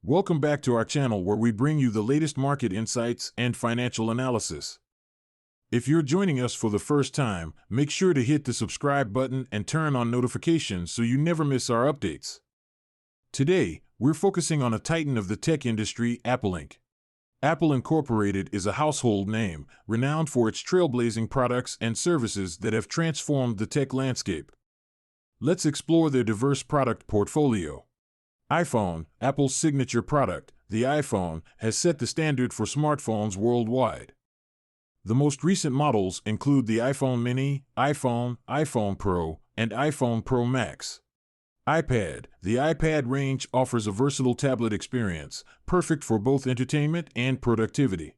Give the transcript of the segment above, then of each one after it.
Welcome back to our channel where we bring you the latest market insights and financial analysis. If you're joining us for the first time, make sure to hit the subscribe button and turn on notifications so you never miss our updates. Today, we're focusing on a titan of the tech industry, Apple Inc. Apple Incorporated is a household name, renowned for its trailblazing products and services that have transformed the tech landscape. Let's explore their diverse product portfolio. iPhone, Apple's signature product, the iPhone, has set the standard for smartphones worldwide. The most recent models include the iPhone mini, iPhone, iPhone Pro, and iPhone Pro Max. iPad, the iPad range offers a versatile tablet experience, perfect for both entertainment and productivity.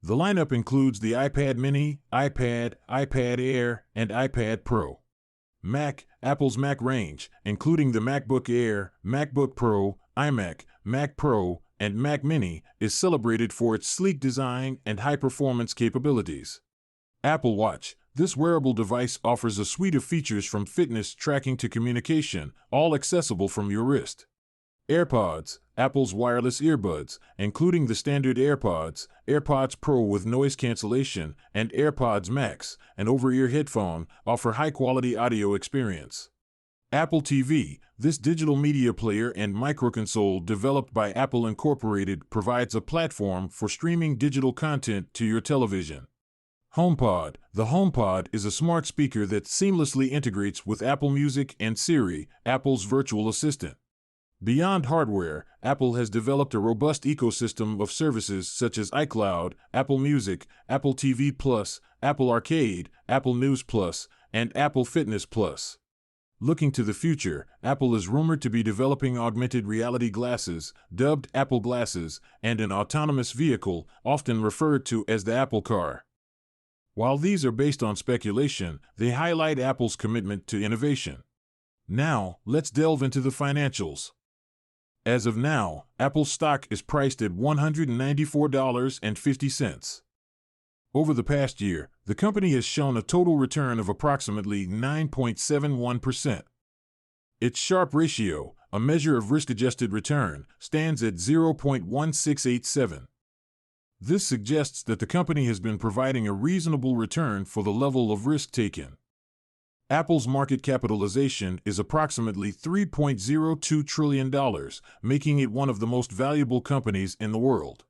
The lineup includes the iPad mini, iPad, iPad Air, and iPad Pro. Mac, Apple's Mac range, including the MacBook Air, MacBook Pro, iMac, Mac Pro, and Mac Mini, is celebrated for its sleek design and high-performance capabilities. Apple Watch, this wearable device offers a suite of features from fitness tracking to communication, all accessible from your wrist. AirPods, Apple's wireless earbuds, including the standard AirPods, AirPods Pro with noise cancellation, and AirPods Max, an over-ear headphone, offer high-quality audio experience. Apple TV, this digital media player and microconsole developed by Apple Incorporated, provides a platform for streaming digital content to your television. HomePod, the HomePod is a smart speaker that seamlessly integrates with Apple Music and Siri, Apple's virtual assistant. Beyond hardware, Apple has developed a robust ecosystem of services such as iCloud, Apple Music, Apple TV Plus, Apple Arcade, Apple News Plus, and Apple Fitness Plus. Looking to the future, Apple is rumored to be developing augmented reality glasses, dubbed Apple Glasses, and an autonomous vehicle, often referred to as the Apple Car. While these are based on speculation, they highlight Apple's commitment to innovation. Now, let's delve into the financials. As of now, Apple's stock is priced at $194.50. Over the past year, the company has shown a total return of approximately 9.71%. Its Sharpe ratio, a measure of risk-adjusted return, stands at 0.1687. This suggests that the company has been providing a reasonable return for the level of risk taken. Apple's market capitalization is approximately $3.02 trillion, making it one of the most valuable companies in the world.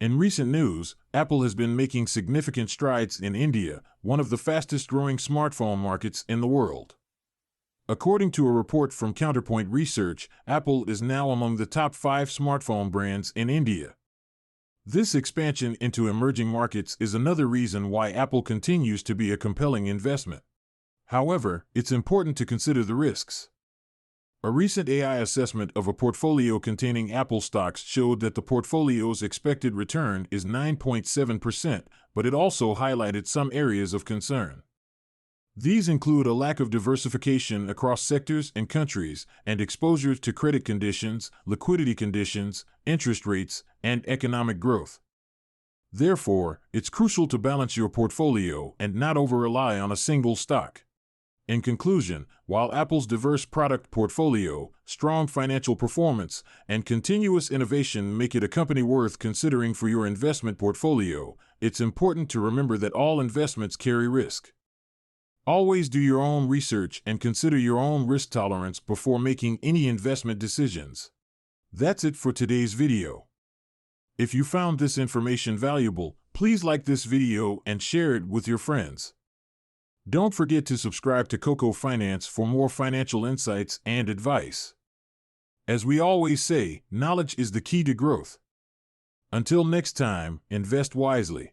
In recent news, Apple has been making significant strides in India, one of the fastest-growing smartphone markets in the world. According to a report from Counterpoint Research, Apple is now among the top 5 smartphone brands in India. This expansion into emerging markets is another reason why Apple continues to be a compelling investment. However, it's important to consider the risks. A recent AI assessment of a portfolio containing Apple stocks showed that the portfolio's expected return is 9.7%, but it also highlighted some areas of concern. These include a lack of diversification across sectors and countries, and exposure to credit conditions, liquidity conditions, interest rates, and economic growth. Therefore, it's crucial to balance your portfolio and not over-rely on a single stock. In conclusion, while Apple's diverse product portfolio, strong financial performance, and continuous innovation make it a company worth considering for your investment portfolio, it's important to remember that all investments carry risk. Always do your own research and consider your own risk tolerance before making any investment decisions. That's it for today's video. If you found this information valuable, please like this video and share it with your friends. Don't forget to subscribe to CoCo Finance for more financial insights and advice. As we always say, knowledge is the key to growth. Until next time, invest wisely.